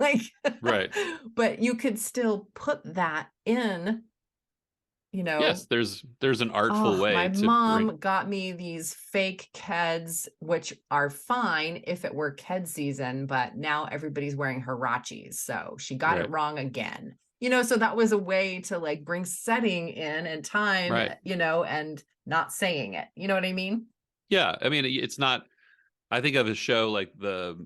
like, Right. but you could still put that in you Yes, know, there's an artful oh, way my to bring. mom got me these fake Keds, which are fine if it were Ked season, but now everybody's wearing Hirachis. So she got it Right, wrong again. So that was a way to like bring setting in and time, right. and not saying it. You know what I mean? Yeah, I mean, it's not. I think of a show like the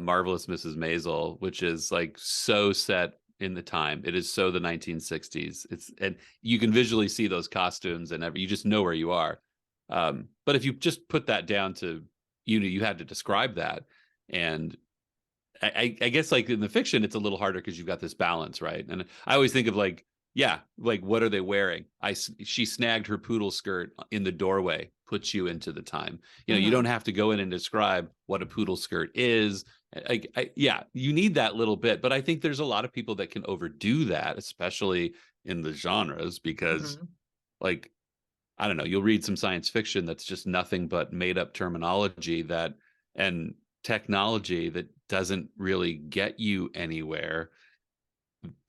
Marvelous Mrs. Maisel, which is like so set in the time. It is so the 1960s. And you can visually see those costumes and you just know where you are. But if you just put that down to you had to describe that, and I guess like in the fiction, it's a little harder because you've got this balance, right? And I always think of like, yeah, like what are they wearing? She snagged her poodle skirt in the doorway, puts you into the time. You don't Hmm. have to go in and describe what a poodle skirt is. Yeah, you need that little bit, but I think there's a lot of people that can overdo that, especially in the genres, because Hmm. like I don't know, you'll read some science fiction that's just nothing but made up terminology that and technology that doesn't really get you anywhere.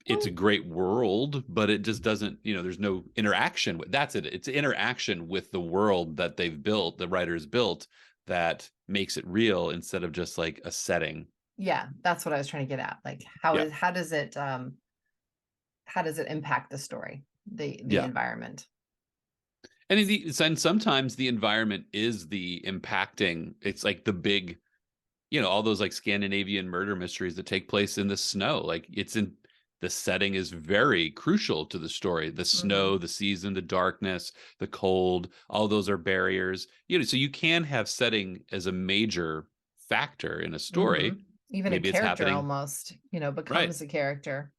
It's a Well, great world, but it just doesn't, there's no interaction with that's it. It's interaction with the world that they've built, the writers built that makes it real instead of just like a setting. yeah, that's what I was trying to get at. Like, Yeah. how does it impact the story, the Yeah. environment? And sometimes the environment is the impacting, it's like the big all those like Scandinavian murder mysteries that take place in the snow. Like the setting is very crucial to the story. The Hmm. snow, the season, the darkness, the cold, all those are barriers. So you can have setting as a major factor in a Hmm. story. Even a Maybe it's character happening, almost, right. becomes a character.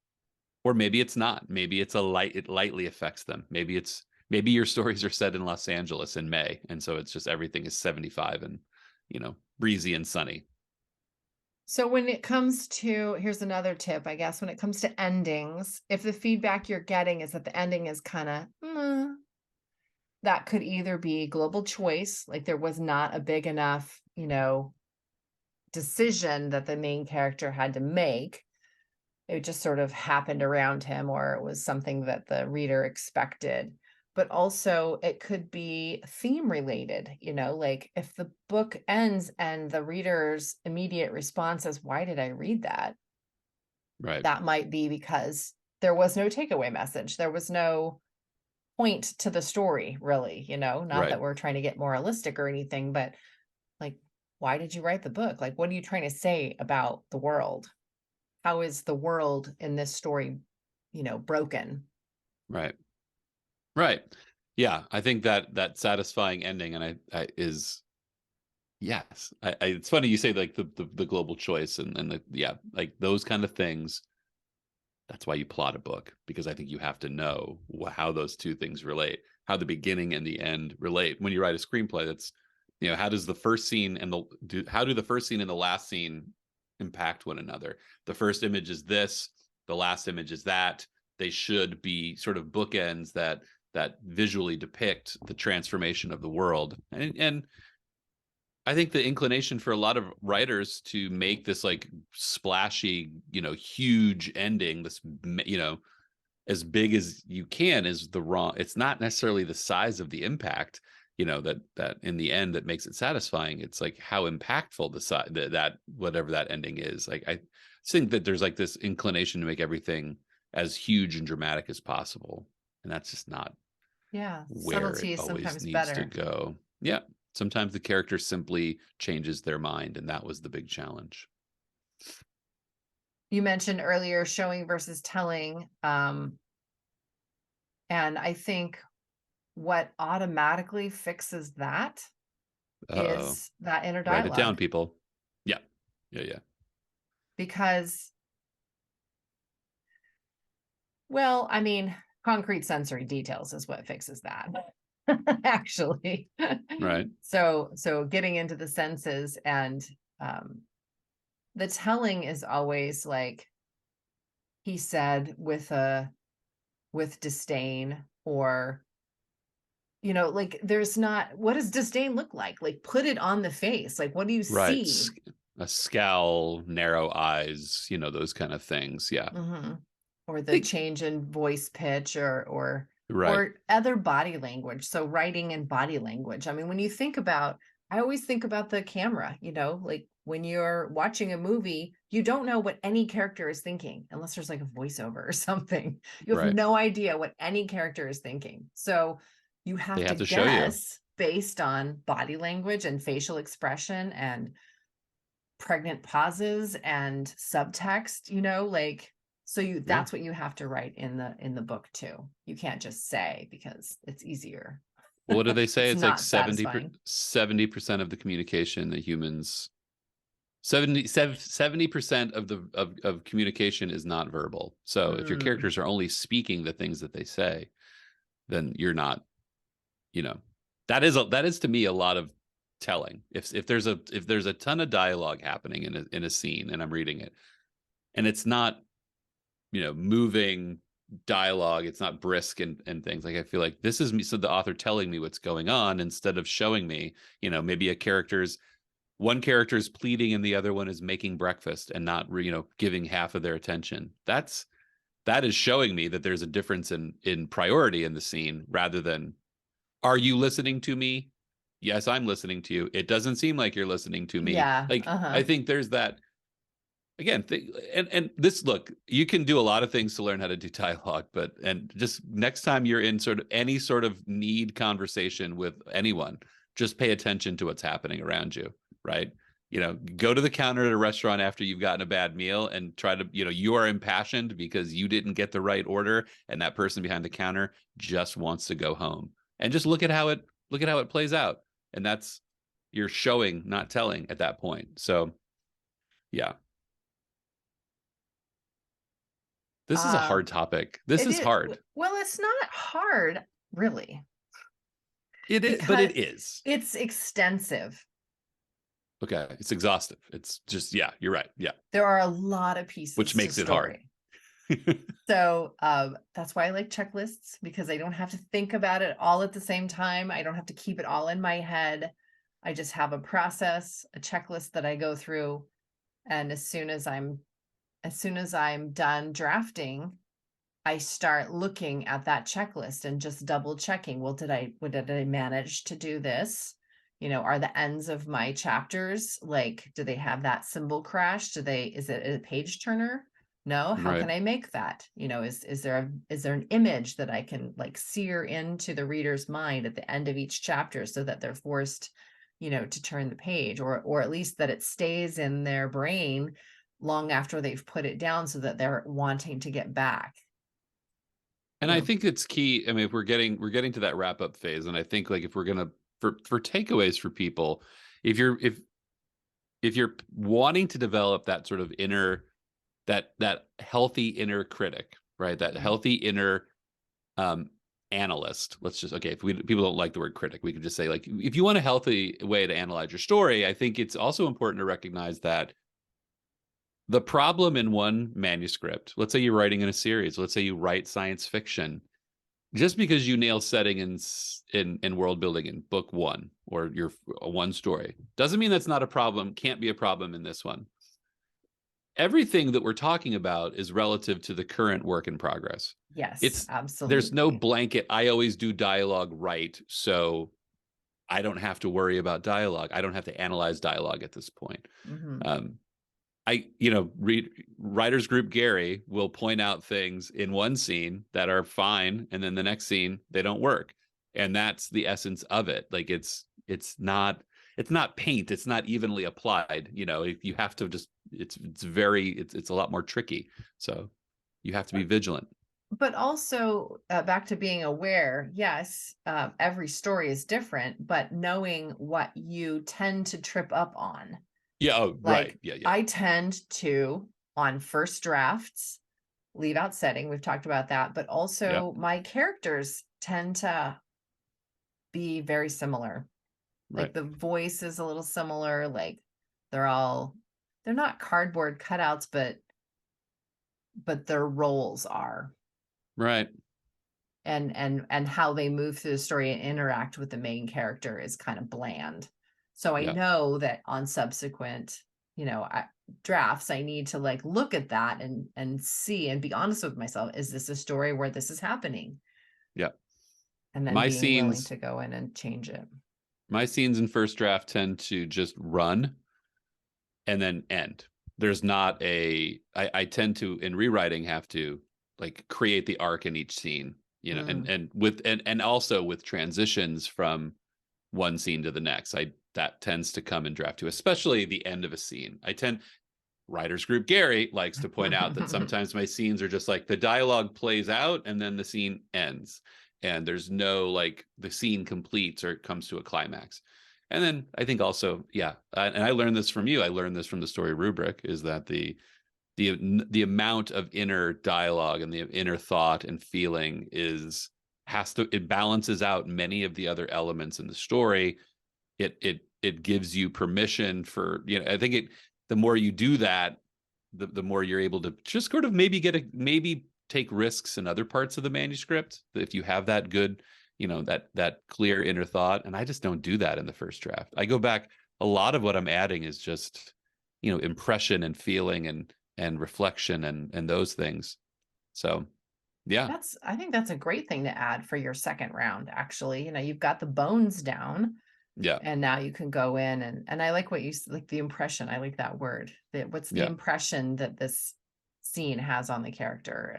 Or maybe it's not. Maybe it lightly affects them. Maybe your stories are set in Los Angeles in May. And so it's just everything is 75 and, breezy and sunny. So when it comes to, here's another tip, I guess, when it comes to endings, if the feedback you're getting is that the ending is kind of, that could either be global choice, like there was not a big enough, decision that the main character had to make. It just sort of happened around him, or it was something that the reader expected. But also, it could be theme related, like if the book ends and the reader's immediate response is, "Why did I read that?" Right. That might be because there was no takeaway message. There was no point to the story, really, not Right. that we're trying to get moralistic or anything, but like, why did you write the book? Like, what are you trying to say about the world? How is the world in this story, broken? Right. Right. Yeah, I think that satisfying ending, and is yes. It's funny you say like the global choice and the yeah, like those kind of things. That's why you plot a book, because I think you have to know how those two things relate, how the beginning and the end relate. When you write a screenplay, that's how does the first scene and how do the first scene and the last scene impact one another? The first image is this, the last image is that. They should be sort of bookends that visually depict the transformation of the world. And I think the inclination for a lot of writers to make this like splashy, huge ending, this, as big as you can is the wrong. It's not necessarily the size of the impact, that in the end that makes it satisfying. It's like how impactful that whatever that ending is. Like I think that there's like this inclination to make everything as huge and dramatic as possible, and that's just not Yeah, where it subtlety is always sometimes needs to better. go. Yeah. Sometimes the character simply changes their mind, and that was the big challenge. You mentioned earlier showing versus telling, and I think what automatically fixes that Uh-oh. is that inner Write it down, dialogue, people. Yeah. Yeah, yeah. because, well, I mean, concrete sensory details is what fixes that. Actually. Right. So getting into the senses, and um the telling is always like he said, with disdain, or like there's not, what does disdain look like put it on the face, like what do you Right. see? A scowl, narrow eyes, those kind of things. Yeah. Hmm. Or the Think change in voice pitch, or Right. or other body language. So writing and body language. I mean, when you think about, I always think about the camera, like when you're watching a movie, you don't know what any character is thinking unless there's like a voiceover or something. You have Right. no idea what any character is thinking. So you They have to have to show you. guess based on body language and facial expression and pregnant pauses and subtext, like, so Yeah. that's what you have to write in the book too. You can't just say because it's easier. Well, what do they say? It's It's like not satisfying. 70% of the communication that humans 70% of of communication is not verbal. So if your Mm, characters are only speaking the things that they say, then you're not, you know, that is to me a lot of telling. If there's a ton of dialogue happening in a scene and I'm reading it and it's not, moving dialogue, it's not brisk and things, like I feel like this is me, so the author telling me what's going on instead of showing me, maybe one character is pleading and the other one is making breakfast and not giving half of their attention. That is showing me that there's a difference in priority in the scene rather than, are you listening to me? Yes, I'm listening to you. It doesn't seem like you're listening to me. yeah. Like I Uh-huh. think there's that again. And this, look, you can do a lot of things to learn how to do dialogue, but and just next time you're in sort of any sort of need conversation with anyone, just pay attention to what's happening around you, right? Go to the counter at a restaurant after you've gotten a bad meal and try to, you are impassioned because you didn't get the right order and that person behind the counter just wants to go home. And just look at how it plays out. And that's, you're showing, not telling at that point. So, yeah. This is a hard Um, topic. This it is is, hard. well, it's not hard really It is, but because it is. it's extensive. Okay. It's exhaustive. It's just, yeah, you're right. Yeah. There are a lot of Which pieces to makes it hard. story. So that's why I like checklists, because I don't have to think about it all at the same time. I don't have to keep it all in my head. I just have a process, a checklist that I go through. And as soon as I'm done drafting, I start looking at that checklist and just double checking. Well, did I manage to do this? Are the ends of my chapters, like, do they have that symbol crash? Is it a page turner? No. How Right. can I make that? Is there an image that I can like sear into the reader's mind at the end of each chapter so that they're forced, to turn the page, or at least that it stays in their brain long after they've put it down so that they're wanting to get back. And you I know think it's key. I mean, if we're getting to that wrap up phase, and I think, like, if we're gonna, for takeaways for people, if you're wanting to develop that sort of inner, that healthy inner critic, right? That Mhm. healthy inner um analyst. Let's just, okay, if people don't like the word critic, we could just say, like, if you want a healthy way to analyze your story, I think it's also important to recognize that the problem in one manuscript, let's say you're writing in a series, let's say you write science fiction, just because you nail setting in world building in book one or your one story doesn't mean that's not a problem, can't be a problem in this one. Everything that we're talking about is relative to the current work in progress. Yes, It's There's no absolutely. blanket, I always do dialogue right, so I don't have to worry about dialogue. I don't have to analyze dialogue at this point. Hmm. Um, writers group Gary will point out things in one scene that are fine, and then the next scene they don't work, and that's the essence of it. Like, it's not paint. It's not evenly applied. You have to just, it's a lot more tricky. So you have to be vigilant. But also, back to being aware, yes, every story is different, but knowing what you tend to trip up on. Yeah. Oh, right. Like, Yeah. Yeah. I tend to, on first drafts, leave out setting. We've talked about that, but Yeah. also my characters tend to be very similar. Like Right. the voice is a little similar. Like they're not cardboard cutouts, but their roles are. Right. And how they move through the story and interact with the main character is kind of bland. So I Yeah. know that on subsequent, drafts, I need to like look at that and see and be honest with myself. Is this a story where this is happening? Yeah. and then My being willing scenes, to go in and change it. my scenes in first draft tend to just run and then end. There's not I tend to, in rewriting, have to like create the arc in each scene, you know, Mm. and also with transitions from one scene to the next. That tends to come in draft two, especially the end of a scene. Writers group Gary likes to point out that sometimes my scenes are just like the dialogue plays out and then the scene ends, and there's no like the scene completes or it comes to a climax. And then I think also, yeah, and I learned this from you. I learned this from the story Rubric, is that the amount of inner dialogue and the inner thought and feeling it balances out many of the other elements in the story. It gives you permission for, you know, I think the more you do that, the more you're able to just sort of maybe take risks in other parts of the manuscript if you have that good, you know, that clear inner thought. And I just don't do that in the first draft. I go back, a lot of what I'm adding is just, you know, impression and feeling and reflection and those things. So yeah. I think that's a great thing to add for your second round, actually. You've got the bones down, Yeah. and now you can go in and I like what you like, the impression. I like that word. What's the Yeah. impression that this scene has on the character,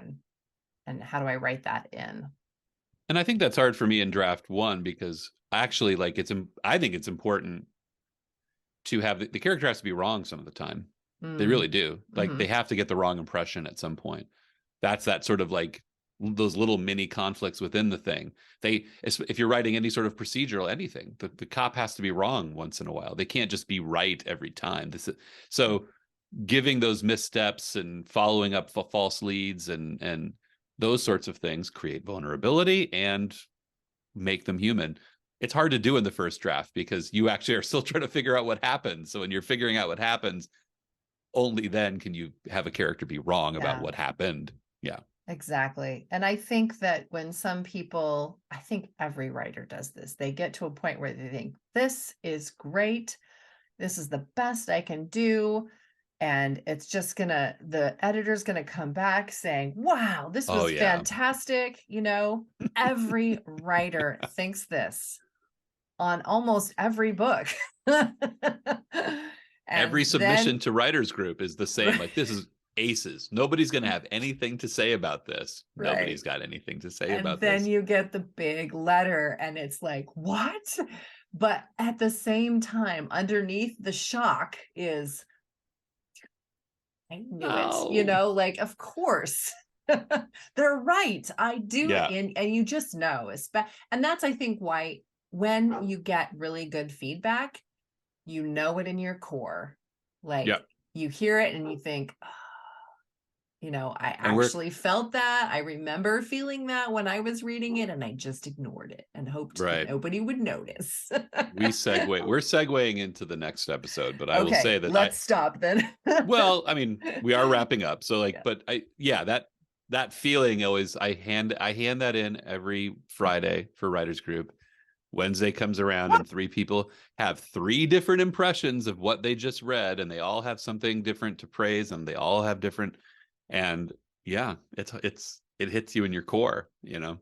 and how do I write that in? And I think that's hard for me in draft one, because actually, like, I think it's important to have the character has to be wrong some of the time. They Mm. really do. Like, Hmm. they have to get the wrong impression at some point. That's that sort of like those little mini conflicts within the thing. If you're writing any sort of procedural anything, the cop has to be wrong once in a while. They can't just be right every time. So giving those missteps and following up false leads and those sorts of things create vulnerability and make them human. It's hard to do in the first draft because you actually are still trying to figure out what happens. So when you're figuring out what happens, only then can you have a character be wrong about Yeah, what happened. Yeah. exactly. And I think that when some people, I think every writer does this, they get to a point where they think, this is great. This is the best I can do. And it's just the editor's gonna come back saying, wow, this Oh was yeah. fantastic. Every writer thinks this on almost every book. And Every submission then, to writers group is the same. Like, this is aces. Nobody's going to have anything to say about this. right. Nobody's got anything to say And about then this. you get the big letter, and it's like, what? But at the same time, underneath the shock is, I knew it, No. like, of course. They're right. I do. Yeah. And you just know. And that's, I think, why when you get really good feedback, you know it in your core. Yeah. Like, you hear it and you think, oh, I And we're actually felt that. I remember feeling that when I was reading it, and I just ignored it and hoped that right. nobody would notice. We're segueing into the next episode, but I will Okay, say that let's stop then. well, I mean, we are wrapping up. So like, Yeah. but that feeling always, I hand that in every Friday for writers group. Wednesday comes around and three people have three different impressions of what they just read, and they all have something different to praise, and they all have different, and yeah, it hits you in your core, you know.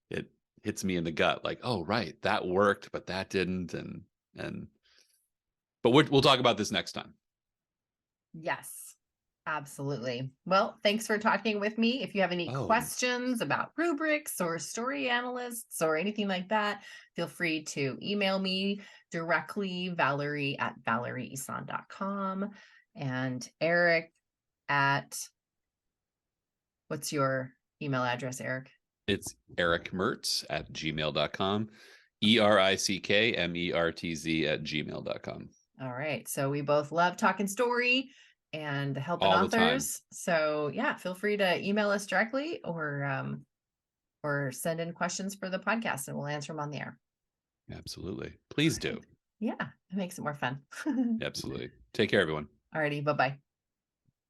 It hits me in the gut, like, oh right, that worked, but that didn't, and but we'll talk about this next time. Yes, absolutely. Well, thanks for talking with me. If you have any Oh, questions about rubrics or story analysts or anything like that, feel free to email me directly, Valerie@valerieissan.com, and Eric at, what's your email address, Eric? it's erickmertz@gmail.com, ERICKMERTZ@gmail.com. All right. So we both love talking story and helping All the time. authors. So yeah, feel free to email us directly, or send in questions for the podcast, and we'll answer them on the air. Absolutely. Please All right. do. Yeah, it makes it more fun. Absolutely. Take care, everyone. Alrighty, bye-bye.